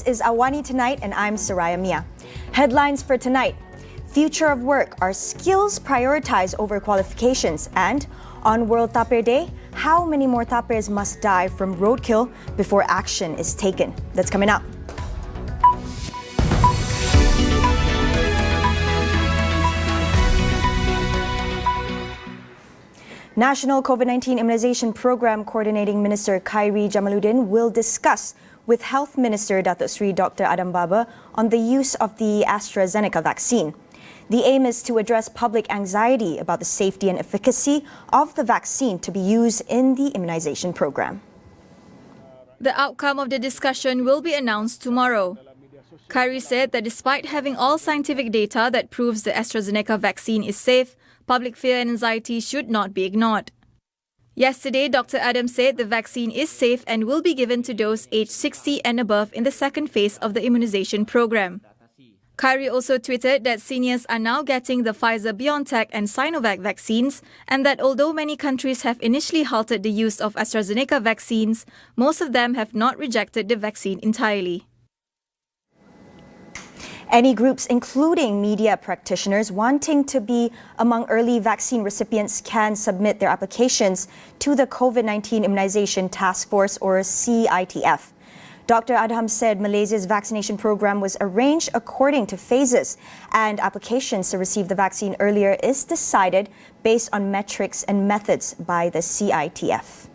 This is AWANI Tonight, and I'm Soraya Mia. Headlines for tonight. Future of work, are skills prioritized over qualifications? And on World Tapir Day, how many more tapirs must die from roadkill before action is taken? That's coming up. National COVID-19 Immunization Program Coordinating Minister Khairi Jamaluddin will discuss with Health Minister Datuk Seri Dr. Adam Baba on the use of the AstraZeneca vaccine. The aim is to address public anxiety about the safety and efficacy of the vaccine to be used in the immunization program. The outcome of the discussion will be announced tomorrow. Khairi said that despite having all scientific data that proves the AstraZeneca vaccine is safe, public fear and anxiety should not be ignored. Yesterday, Dr. Adam said the vaccine is safe and will be given to those aged 60 and above in the second phase of the immunization program. Khairi also tweeted that seniors are now getting the Pfizer-BioNTech and Sinovac vaccines, and that although many countries have initially halted the use of AstraZeneca vaccines, most of them have not rejected the vaccine entirely. Any groups, including media practitioners, wanting to be among early vaccine recipients can submit their applications to the COVID-19 Immunization Task Force, or CITF. Dr. Adham said Malaysia's vaccination program was arranged according to phases, and applications to receive the vaccine earlier is decided based on metrics and methods by the CITF.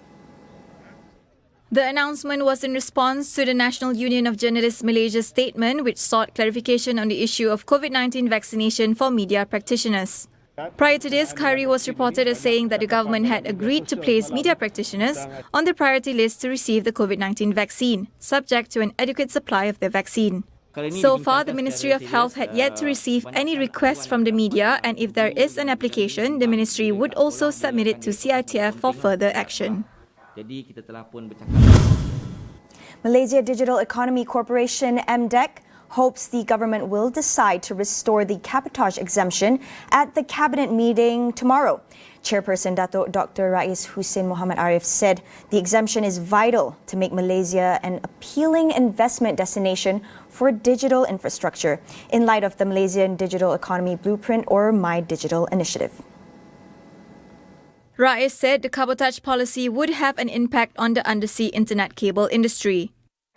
The announcement was in response to the National Union of Journalists Malaysia's statement, which sought clarification on the issue of COVID-19 vaccination for media practitioners. Prior to this, Khairi was reported as saying that the government had agreed to place media practitioners on the priority list to receive the COVID-19 vaccine, subject to an adequate supply of the vaccine. So far, the Ministry of Health had yet to receive any requests from the media, and if there is an application, the ministry would also submit it to CITF for further action. Malaysia Digital Economy Corporation (MDEC) hopes the government will decide to restore the cabotage exemption at the cabinet meeting tomorrow. Chairperson Datuk Dr. Rais Hussein Mohamed Arif said the exemption is vital to make Malaysia an appealing investment destination for digital infrastructure in light of the Malaysian Digital Economy Blueprint, or My Digital Initiative. Rais said the cabotage policy would have an impact on the undersea internet cable industry.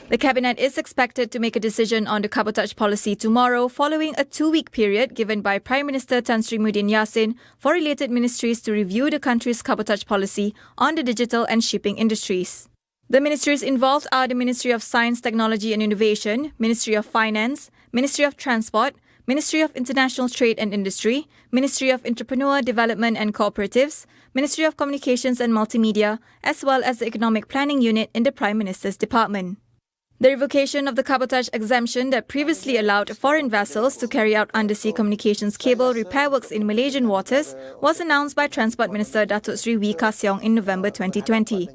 The Cabinet is expected to make a decision on the cabotage policy tomorrow, following a 2-week period given by Prime Minister Tan Sri Muhyiddin Yassin for related ministries to review the country's cabotage policy on the digital and shipping industries. The ministries involved are the Ministry of Science, Technology and Innovation, Ministry of Finance, Ministry of Transport, Ministry of International Trade and Industry, Ministry of Entrepreneur Development and Cooperatives, Ministry of Communications and Multimedia, as well as the Economic Planning Unit in the Prime Minister's Department. The revocation of the cabotage exemption that previously allowed foreign vessels to carry out undersea communications cable repair works in Malaysian waters was announced by Transport Minister Datuk Sri Wee Ka Siong in November 2020.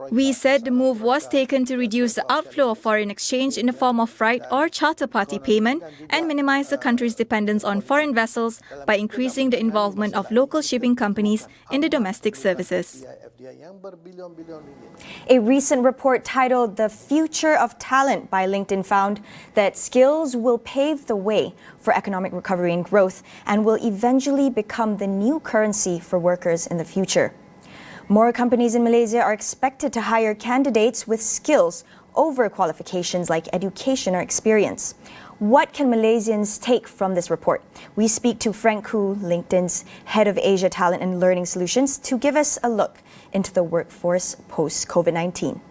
Wee said the move was taken to reduce the outflow of foreign exchange in the form of freight or charter party payment and minimize the country's dependence on foreign vessels by increasing the involvement of local shipping companies in the domestic services. A recent report titled The Future of Talent by LinkedIn found that skills will pave the way for economic recovery and growth and will eventually become the new currency for workers in the future. More companies in Malaysia are expected to hire candidates with skills over qualifications like education or experience. What can Malaysians take from this report? We speak to Frank Koo, LinkedIn's Head of Asia Talent and Learning Solutions, to give us a look into the workforce post-COVID-19.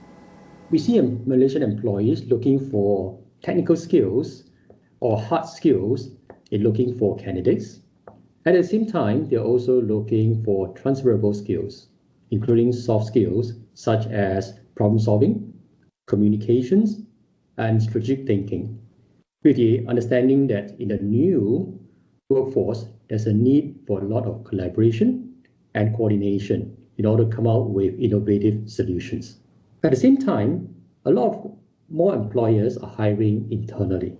We see Malaysian employees looking for technical skills or hard skills in looking for candidates. At the same time, they're also looking for transferable skills, including soft skills such as problem solving, communications, and strategic thinking, with the understanding that in the new workforce, there's a need for a lot of collaboration and coordination in order to come out with innovative solutions. At the same time, a lot of more employers are hiring internally.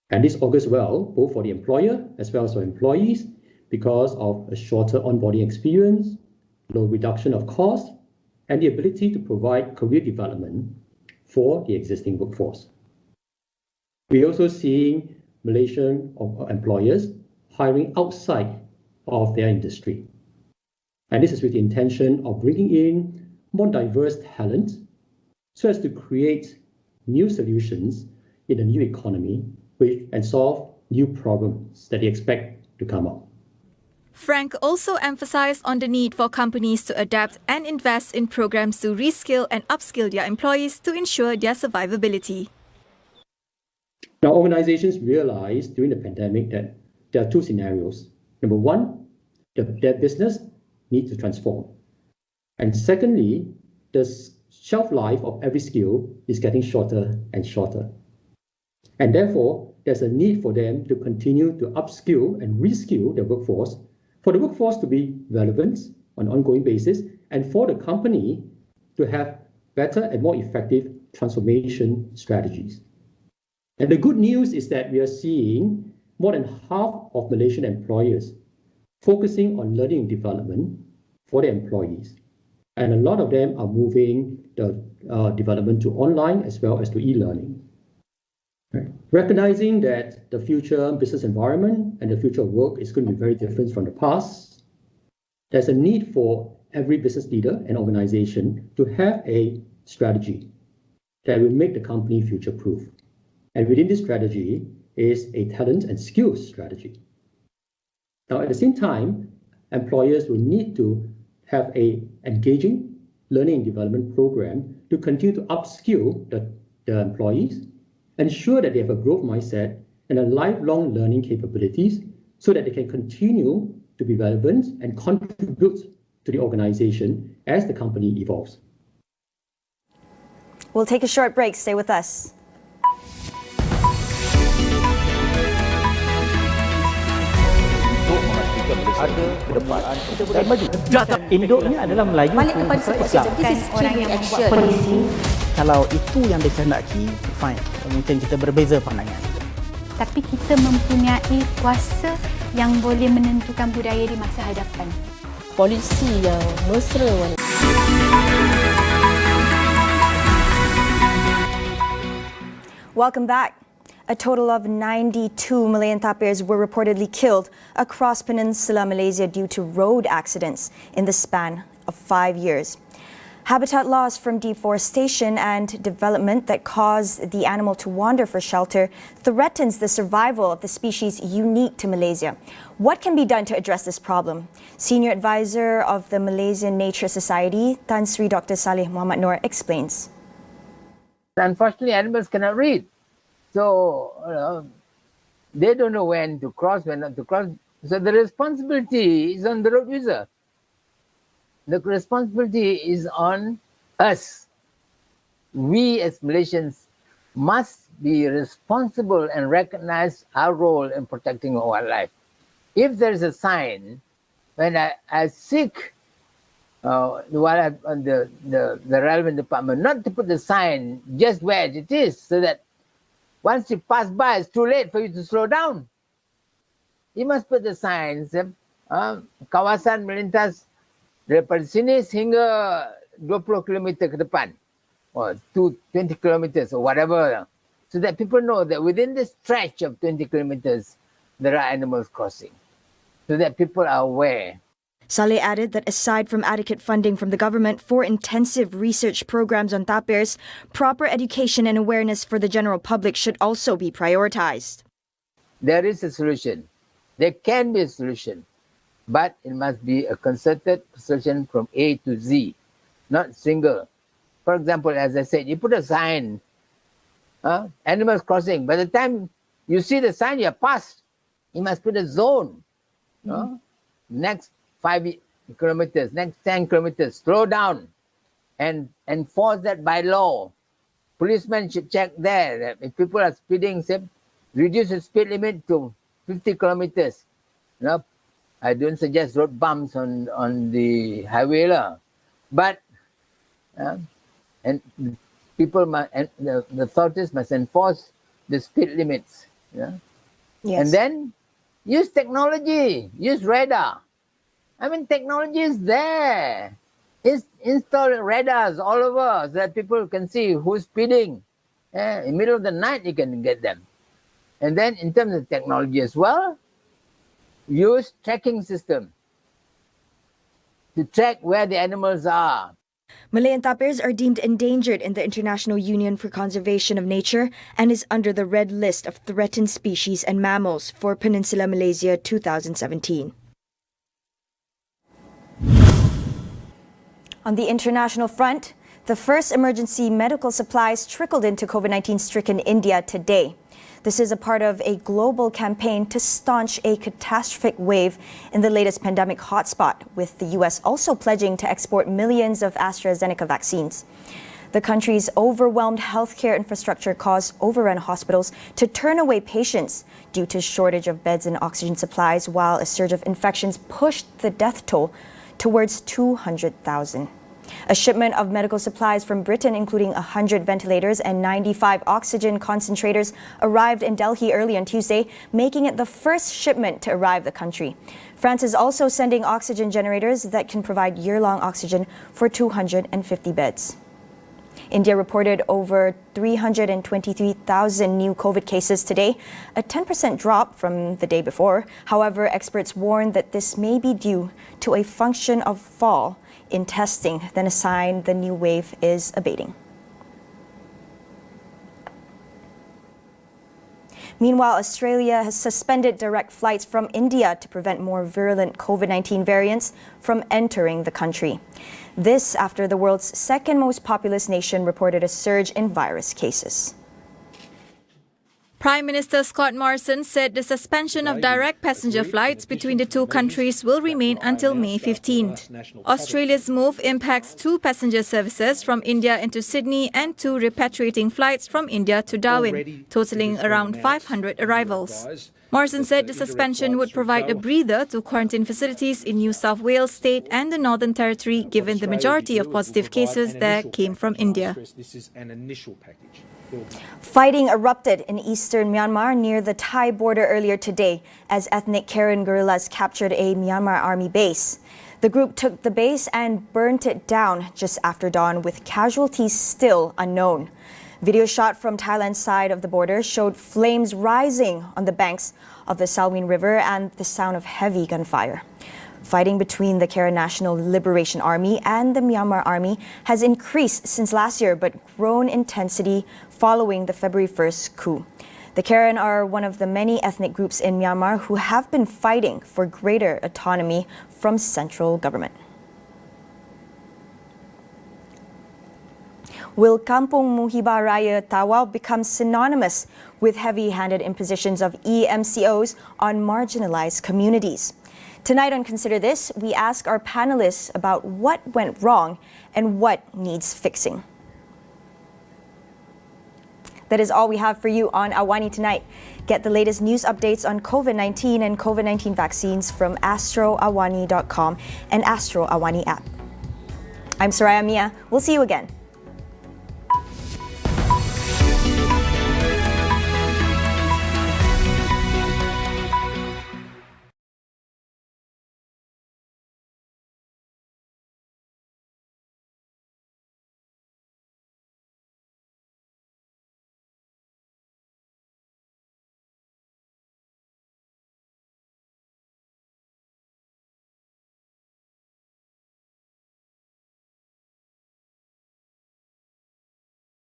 And this augurs well, both for the employer as well as for employees, because of a shorter onboarding experience, low reduction of cost, and the ability to provide career development for the existing workforce. We're also seeing Malaysian employers hiring outside of their industry. And this is with the intention of bringing in more diverse talent so as to create new solutions in the new economy and solve new problems that they expect to come up. Frank also emphasized on the need for companies to adapt and invest in programs to reskill and upskill their employees to ensure their survivability. Now, organizations realized during the pandemic that there are two scenarios. Number one, their business needs to transform. And secondly, the shelf life of every skill is getting shorter and shorter. And therefore, there's a need for them to continue to upskill and reskill their workforce, for the workforce to be relevant on an ongoing basis, and for the company to have better and more effective transformation strategies. And the good news is that we are seeing more than half of Malaysian employers focusing on learning and development for their employees. And a lot of them are moving the development to online as well as to e-learning. Right. Recognizing that the future business environment and the future of work is going to be very different from the past, there's a need for every business leader and organization to have a strategy that will make the company future-proof. And within this strategy is a talent and skills strategy. Now, at the same time, employers will need to have an engaging learning and development program to continue to upskill the employees, ensure that they have a growth mindset and a lifelong learning capabilities so that they can continue to be relevant and contribute to the organization as the company evolves. We'll take a short break. Stay with us. Ada kedepan dan maju. Induknya adalah Melayu. Balik kepada seperti orang yang membuat polisi. Kalau itu yang dikehendaki, fine. Mungkin kita berbeza pandangan. Tapi kita mempunyai kuasa yang boleh menentukan budaya di masa hadapan. Polisi yang mesra. Welcome back. A total of 92 Malayan Tapirs were reportedly killed across Peninsular Malaysia due to road accidents in the span of 5 years. Habitat loss from deforestation and development that cause the animal to wander for shelter threatens the survival of the species unique to Malaysia. What can be done to address this problem? Senior Advisor of the Malaysian Nature Society, Tan Sri Dr. Saleh Muhammad Noor explains. Unfortunately, animals cannot read. So, they don't know when to cross, when not to cross. So the responsibility is on the road user. The responsibility is on us. We as Malaysians must be responsible and recognize our role in protecting our wildlife. If there is a sign, when I seek the relevant department not to put the sign just where it is, so that once you pass by, it's too late for you to slow down. You must put the signs, kawasan melintas daripada sini sehingga 20 km ke depan, or 20 kilometers or whatever, so that people know that within this stretch of 20 kilometers, there are animals crossing, so that people are aware. Saleh added that aside from adequate funding from the government for intensive research programs on tapirs, proper education and awareness for the general public should also be prioritized. There is a solution. There can be a solution, but it must be a concerted solution from A to Z, not single. For example, as I said, you put a sign, animals crossing. By the time you see the sign, you're past. You must put a zone. Next 5 kilometers, next 10 kilometers, slow down and enforce that by law. Policemen should check there that if people are speeding, say, reduce the speed limit to 50 kilometers. I don't suggest road bumps on the highway, but and people must, and the authorities must enforce the speed limits. Yes. And then use technology, use radar. I mean, technology is there. Install radars all over so that people can see who's speeding. In the middle of the night, you can get them. And then in terms of technology as well, use tracking system to track where the animals are. Malayan tapirs are deemed endangered in the International Union for Conservation of Nature and is under the Red List of Threatened Species and Mammals for Peninsula Malaysia 2017. On the international front, the first emergency medical supplies trickled into COVID-19-stricken India today. This is a part of a global campaign to staunch a catastrophic wave in the latest pandemic hotspot, with the U.S. also pledging to export millions of AstraZeneca vaccines. The country's overwhelmed healthcare infrastructure caused overrun hospitals to turn away patients due to shortage of beds and oxygen supplies, while a surge of infections pushed the death toll towards 200,000. A shipment of medical supplies from Britain, including 100 ventilators and 95 oxygen concentrators, arrived in Delhi early on Tuesday, making it the first shipment to arrive the country. France is also sending oxygen generators that can provide year-long oxygen for 250 beds. India reported over 323,000 new COVID cases today, a 10% drop from the day before. However, experts warn that this may be due to a function of fall in testing, then a sign the new wave is abating. Meanwhile, Australia has suspended direct flights from India to prevent more virulent COVID-19 variants from entering the country. This after the world's second most populous nation reported a surge in virus cases. Prime Minister Scott Morrison said the suspension of direct passenger flights between the two countries will remain until May 15th. Australia's move impacts 2 passenger services from India into Sydney and 2 repatriating flights from India to Darwin, totaling around 500 arrivals. Morrison said the suspension would provide a breather to quarantine facilities in New South Wales State and the Northern Territory, given the majority of positive cases there came from India. Fighting erupted in eastern Myanmar near the Thai border earlier today as ethnic Karen guerrillas captured a Myanmar army base. The group took the base and burnt it down just after dawn, with casualties still unknown. Video shot from Thailand's side of the border showed flames rising on the banks of the Salween River and the sound of heavy gunfire. Fighting between the Karen National Liberation Army and the Myanmar Army has increased since last year, but grown intensity following the February 1st coup. The Karen are one of the many ethnic groups in Myanmar who have been fighting for greater autonomy from central government. Will Kampung Muhibah Raya Tawau become synonymous with heavy-handed impositions of EMCOs on marginalized communities? Tonight on Consider This, we ask our panelists about what went wrong and what needs fixing. That is all we have for you on AWANI tonight. Get the latest news updates on COVID-19 and COVID-19 vaccines from astroawani.com and Astro AWANI app. I'm Soraya Mia. We'll see you again.